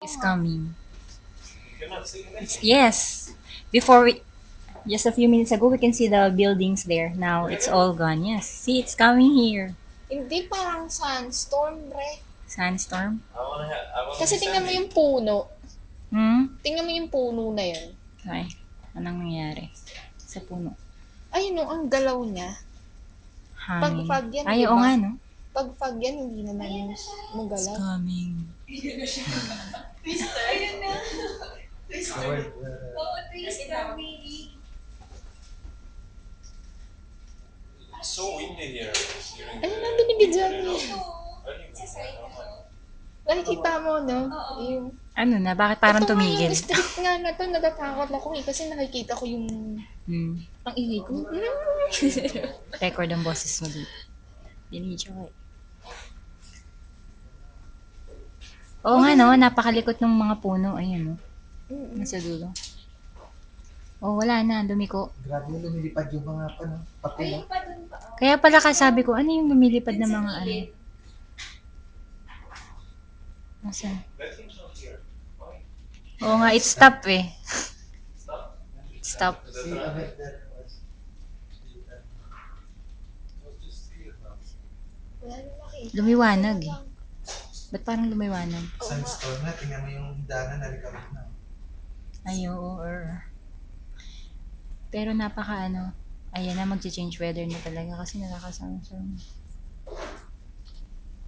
Is coming. Yes. Before we, just a few minutes ago, we can see the buildings there. Now it's all gone. Yes. See, it's coming here. Hindi parang sandstorm, bre. Sandstorm. Kasi tingnan mo yung puno. Hmm? Tingnan mo yung puno na yun. Ay, anong nangyari sa puno? Ayun no, ang galaw niya. Pag Hangin. fog yan, Ay, di oo ba? nga, no? Pag fog yan, hindi naman yung It's magalaw. coming. So windy here during Ano na binibidyan niya? the Nakikita mo, no? Yung, Ano na? Bakit parang ito nga tumigil? yung street nga na to, natatakot ako eh. Kasi nakikita ko yung, Hmm. ang ingay ko. Record ang boses mo dito. Dinidyo ko eh. Oo nga, no? Napakalikot ng mga puno. Ayan, no? Nasa dulo. Oh, wala na. Dumiko. Grabe yung lumilipad yung mga pati na. Kaya pala kasabi ko, ano yung lumilipad na mga ano? Nasaan? Oo nga, it stop eh. It stop. See, Ahmed, that was... Wala na makita. Lumiwanag eh. Ba't parang lumiwanag? Sandstorm na, tingnan mo yung daanan na recover na. Ay, oo. Pero napaka ano. Ayan na, magche-change weather na talaga kasi nakakasama-sama.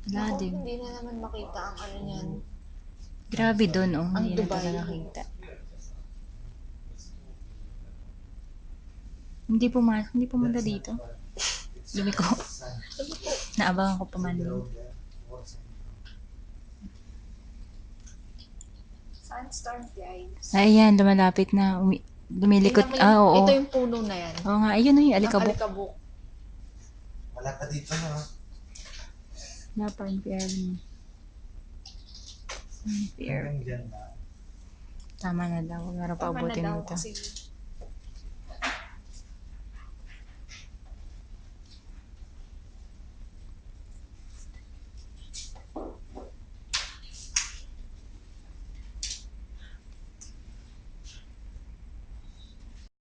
Wala Ako, din. hindi na naman makita ang ano niyan. Grabe dun, oh. Ang Hindi na Dubai. talaga nakita. Hindi pumunta dito. Lumiko. Naabangan ko pa man din. Sandstorm, guys. Ayan, lumalapit na. Lumilikot. Tingnan mo Oo. ito yung puno na yan. Oo nga, ayun yung Ang alikabok. alikabok. Wala pa dito, no? Wala pa yung PR mo. PR. Hanggang dyan na. Tama na daw. Huwag na raw Tama na paubutin daw mo to. kasi